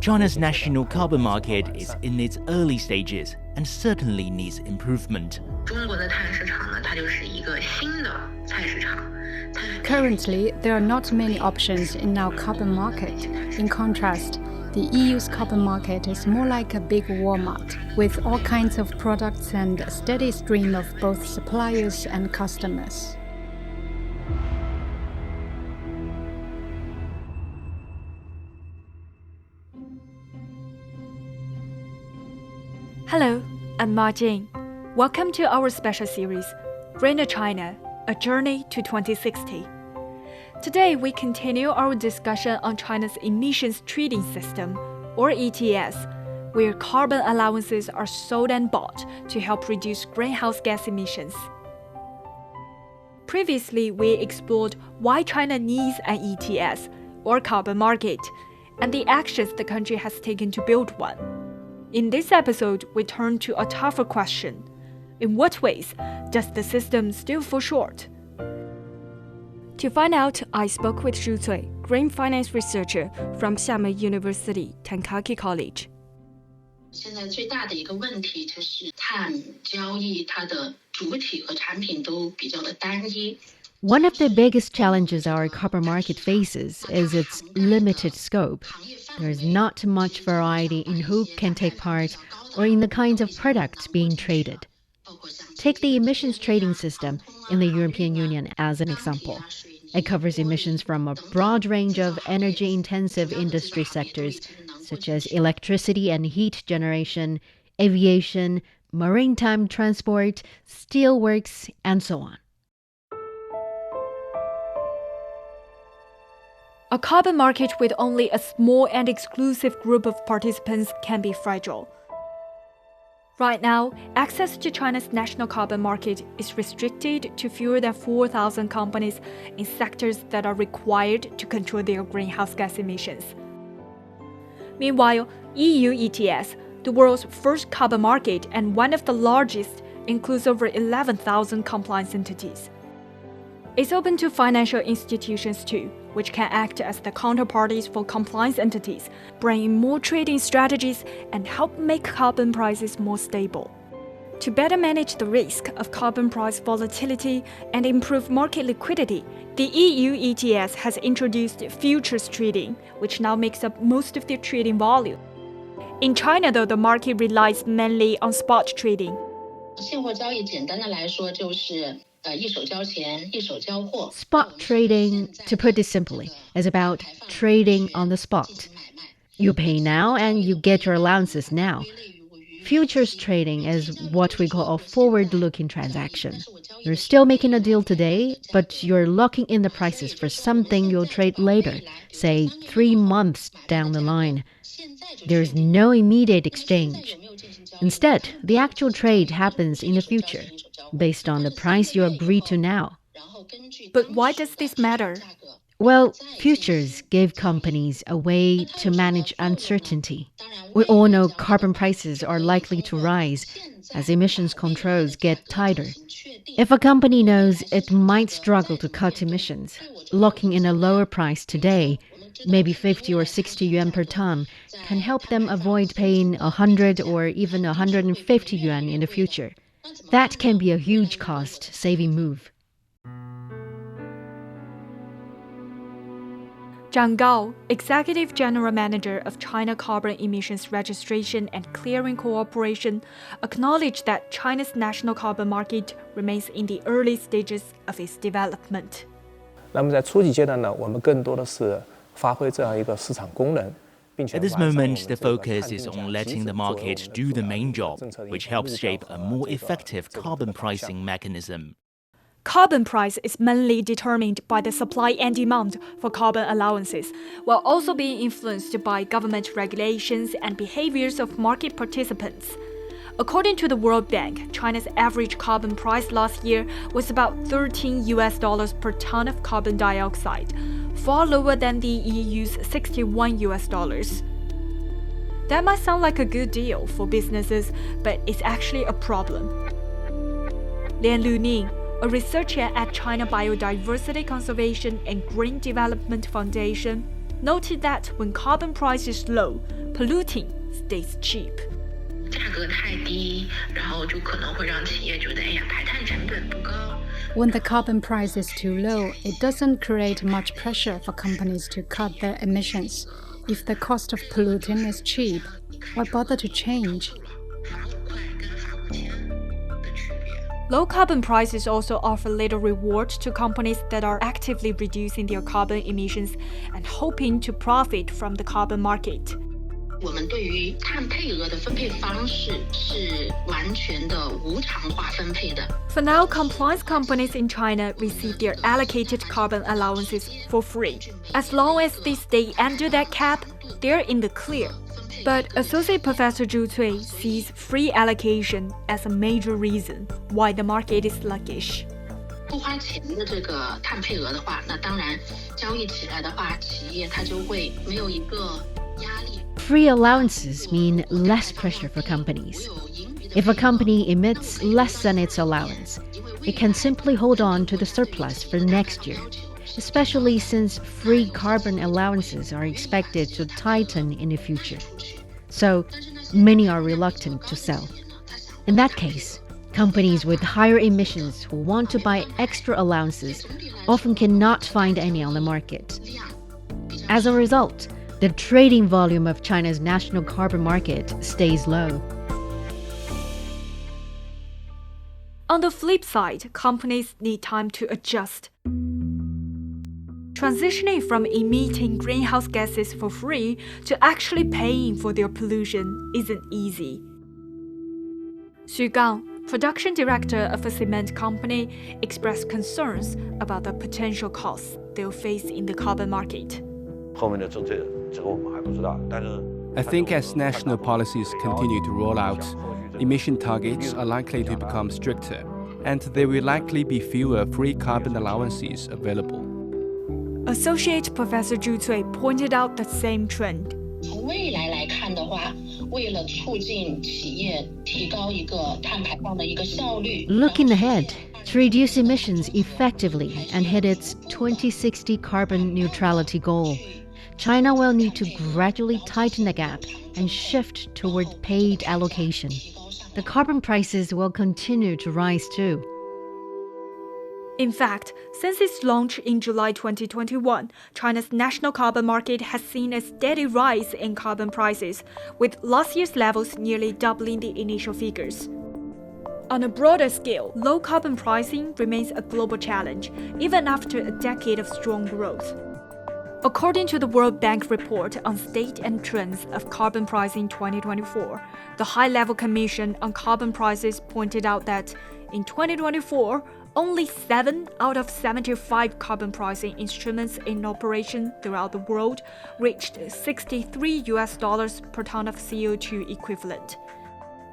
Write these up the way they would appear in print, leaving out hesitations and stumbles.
China's national carbon market is in its early stages and certainly needs improvement. Currently, there are not many options in our carbon market. In contrast, the EU's carbon market is more like a big Walmart, with all kinds of products and a steady stream of both suppliers and customers. Hello, I'm Ma Jing. Welcome to our special series, Greener China, A Journey to 2060. Today, we continue our discussion on China's emissions trading system, or ETS, where carbon allowances are sold and bought to help reduce greenhouse gas emissions. Previously, we explored why China needs an ETS, or carbon market, and the actions the country has taken to build one. In this episode, we turn to a tougher question. In what ways does the system still fall short? To find out, I spoke with Zhu Cui, green finance researcher from Xiamen University, Tankaki College. 现在最大的一个问题就是碳交易它的主体和产品都比较的单一。 One of the biggest challenges our carbon market faces is its limited scope. There's not much variety in who can take part or in the kinds of products being traded. Take the emissions trading system in the European Union as an example. It covers emissions from a broad range of energy-intensive industry sectors, such as electricity and heat generation, aviation, maritime transport, steelworks, and so on. A carbon market with only a small and exclusive group of participants can be fragile. Right now, access to China's national carbon market is restricted to fewer than 4,000 companies in sectors that are required to control their greenhouse gas emissions. Meanwhile, EU ETS, the world's first carbon market and one of the largest, includes over 11,000 compliance entities. It's open to financial institutions too, which can act as the counterparties for compliance entities, bring in more trading strategies, and help make carbon prices more stable. To better manage the risk of carbon price volatility and improve market liquidity, the EU ETS has introduced futures trading, which now makes up most of the trading volume. In China, though, the market relies mainly on spot trading. 现货交易简单的来说就是一手交钱，一手交货。 Spot trading, to put it simply, is about trading on the spot. You pay now and you get your allowances now. Futures trading is what we call a forward-looking transaction. You're still making a deal today, but you're locking in the prices for something you'll trade later, say 3 months down the line. There's no immediate exchange. Instead, the actual trade happens in the future, based on the price you agree to now. But why does this matter? Well, futures give companies a way to manage uncertainty. We all know carbon prices are likely to rise as emissions controls get tighter. If a company knows it might struggle to cut emissions, locking in a lower price today, maybe 50 or 60 yuan per ton, can help them avoid paying 100 or even 150 yuan in the future. That can be a huge cost-saving move. Zhang Gao, Executive General Manager of China Carbon Emissions Registration and Clearing Corporation, acknowledged that China's national carbon market remains in the early stages of its development. 那么在初级阶段呢，我们更多的是发挥这样一个市场功能。 At this moment, the focus is on letting the market do the main job, which helps shape a more effective carbon pricing mechanism. Carbon price is mainly determined by the supply and demand for carbon allowances, while also being influenced by government regulations and behaviors of market participants. According to the World Bank, China's average carbon price last year was about $13 per ton of carbon dioxide, far lower than the EU's $61. That might sound like a good deal for businesses, but it's actually a problem. Lian Luning, a researcher at China Biodiversity Conservation and Green Development Foundation, noted that when carbon price is low, polluting stays cheap. 价格太低，然后就可能会让企业觉得，排碳成本不高。 When the carbon price is too low, it doesn't create much pressure for companies to cut their emissions. If the cost of polluting is cheap, why bother to change? Low carbon prices also offer little reward to companies that are actively reducing their carbon emissions and hoping to profit from the carbon market. 我们对于碳配额的分配方式是完全的无偿化分配的。 For now, compliance companies in China receive their allocated carbon allowances for free. As long as they stay under that cap, they're in the clear. But Associate Professor Zhu Cui sees free allocation as a major reason why the market is sluggish. 不花钱的这个碳配额的话，那当然交易起来的话，企业它就会没有一个压力。 Free allowances mean less pressure for companies. If a company emits less than its allowance, it can simply hold on to the surplus for next year, especially since free carbon allowances are expected to tighten in the future. So, many are reluctant to sell. In that case, companies with higher emissions who want to buy extra allowances often cannot find any on the market. As a result, the trading volume of China's national carbon market stays low. On the flip side, companies need time to adjust. Transitioning from emitting greenhouse gases for free to actually paying for their pollution isn't easy. Xu Gang, production director of a cement company, expressed concerns about the potential costs they'll face in the carbon market. I think as national policies continue to roll out, emission targets are likely to become stricter, and there will likely be fewer free carbon allowances available. Associate Professor Zhu Cui pointed out the same trend. 从未来来看的话，为了促进企业提高一个碳排放的一个效率。 Looking ahead, to reduce emissions effectively and hit its 2060 carbon neutrality goal, China will need to gradually tighten the gap and shift toward paid allocation. The carbon prices will continue to rise too. In fact, since its launch in July 2021, China's national carbon market has seen a steady rise in carbon prices, with last year's levels nearly doubling the initial figures. On a broader scale, low carbon pricing remains a global challenge, even after a decade of strong growth. According to the World Bank report on state and trends of carbon pricing 2024, the High-Level Commission on Carbon Prices pointed out that in 2024, only 7 out of 75 carbon pricing instruments in operation throughout the world reached $63 per ton of CO2 equivalent.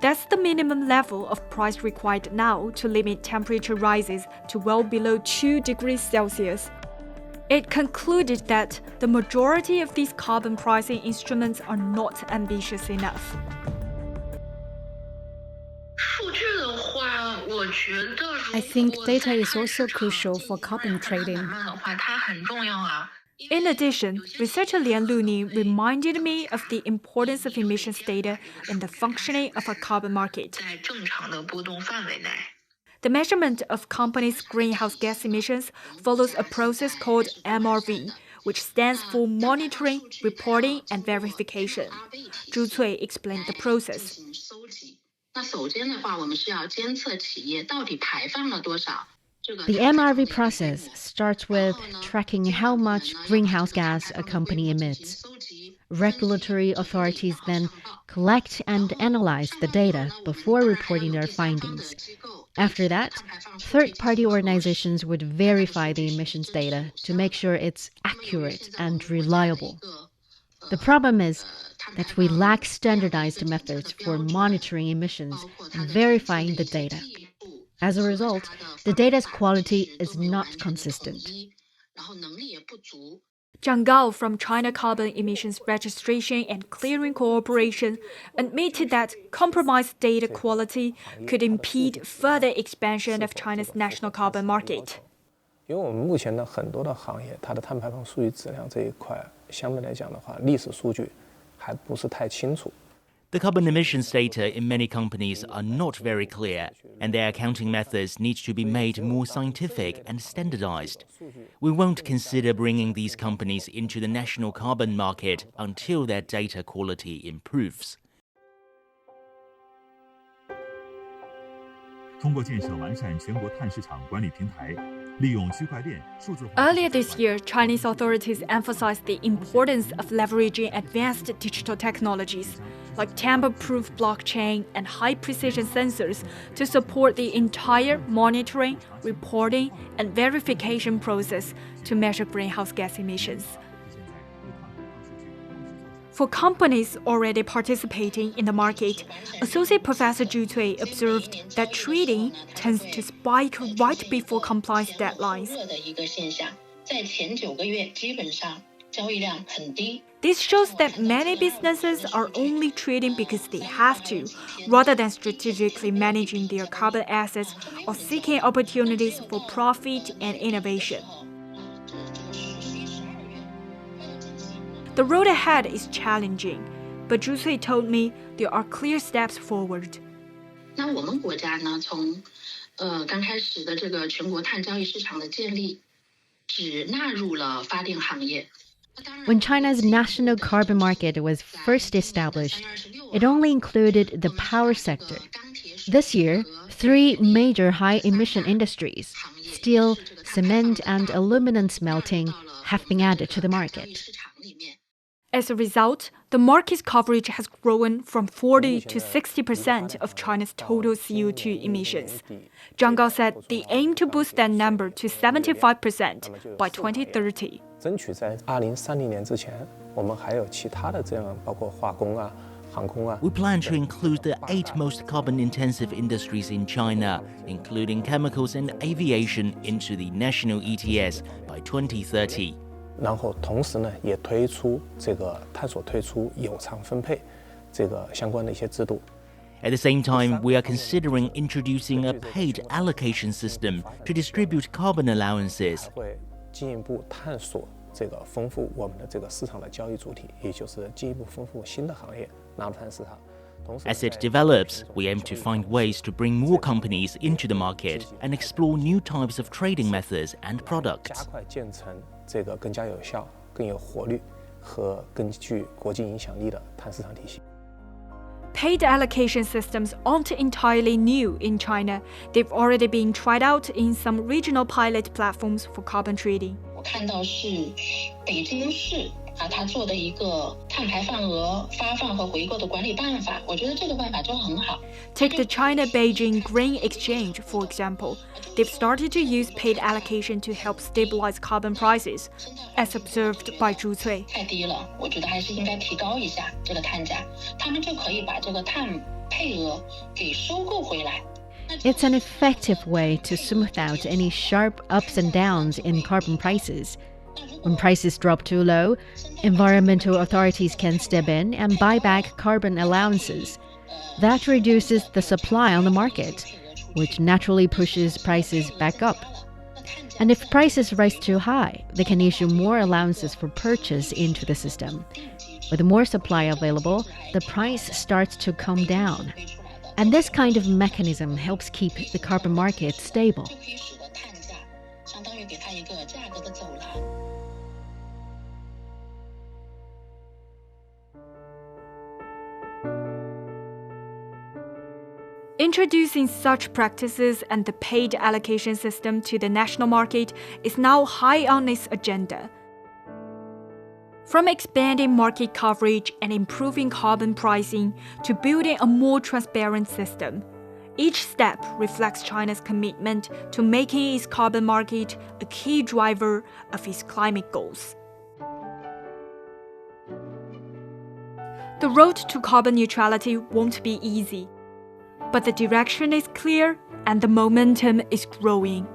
That's the minimum level of price required now to limit temperature rises to well below 2 degrees Celsius. It concluded that the majority of these carbon pricing instruments are not ambitious enough. I think data is also crucial for carbon trading. In addition, researcher Lian Luning reminded me of the importance of emissions data in the functioning of a carbon market. The measurement of companies' greenhouse gas emissions follows a process called MRV, which stands for Monitoring, Reporting, and Verification. Zhu Cui explained the process. The MRV process starts with tracking how much greenhouse gas a company emits. Regulatory authorities then collect and analyze the data before reporting their findings. After that, third-party organizations would verify the emissions data to make sure it's accurate and reliable. The problem is that we lack standardized methods for monitoring emissions and verifying the data. As a result, the data's quality is not consistent. Zhang Gao from China Carbon Emissions Registration and Clearing Corporation admitted that compromised data quality could impede further expansion of China's national carbon market. 因为我们目前的很多的行业，它的碳排放数据质量这一块，相对来讲的话，历史数据还不是太清楚。The carbon emissions data in many companies are not very clear, and their accounting methods need to be made more scientific and standardized. We won't consider bringing these companies into the national carbon market until their data quality improves. 通过建设完善全国碳市场管理平台，利用区块链、数字化。 Earlier this year, Chinese authorities emphasized the importance of leveraging advanced digital technologies like tamper-proof blockchain and high-precision sensors to support the entire monitoring, reporting, and verification process to measure greenhouse gas emissions. For companies already participating in the market, Associate Professor Zhu Cui observed that trading tends to spike right before compliance deadlines. This shows that many businesses are only trading because they have to, rather than strategically managing their carbon assets or seeking opportunities for profit and innovation. The road ahead is challenging, but Zhu Cui told me there are clear steps forward. 那我们国家呢，从刚开始的这个全国碳交易市场的建立，只纳入了发电行业。 When China's national carbon market was first established, it only included the power sector. This year, 3 major high-emission industries, steel, cement, and aluminum smelting, have been added to the market. As a result, the market's coverage has grown from 40 to 60% of China's total CO2 emissions. Zhang Gao said they aim to boost that number to 75% by 2030. 争取在2030年之前，我们还有其他的这样，包括化工啊、航空啊。 We plan to include the 8 most carbon-intensive industries in China, including chemicals and aviation, into the national ETS by 2030. 然后同时呢，也推出这个探索推出有偿分配这个相关的一些制度。 At the same time, we are considering introducing a paid allocation system to distribute carbon allowances. 会进一步探索这个丰富我们的这个市场的交易主体，也就是进一步丰富新的行业纳入碳市场。 As it develops, we aim to find ways to bring more companies into the market and explore new types of trading methods and products. 加快建成这个更加有效、更有活力和更具国际影响力的碳市场体系。 Paid allocation systems aren't entirely new in China. They've already been tried out in some regional pilot platforms for carbon trading. 我看到是北京市它做的一个碳排放额发放和回购的管理办法，我觉得这个办法就很好。 Take the China-Beijing Green Exchange, for example. They've started to use paid allocation to help stabilize carbon prices, as observed by Zhu Cui. 太低了，我觉得还是应该提高一下这个碳价，他们就可以把这个碳配额给收购回来。 It's an effective way to smooth out any sharp ups and downs in carbon prices. When prices drop too low, environmental authorities can step in and buy back carbon allowances. That reduces the supply on the market, which naturally pushes prices back up. And if prices rise too high, they can issue more allowances for purchase into the system. With more supply available, the price starts to come down. And this kind of mechanism helps keep the carbon market stable. Introducing such practices and the paid allocation system to the national market is now high on its agenda. From expanding market coverage and improving carbon pricing to building a more transparent system, each step reflects China's commitment to making its carbon market a key driver of its climate goals. The road to carbon neutrality won't be easy, but the direction is clear and the momentum is growing.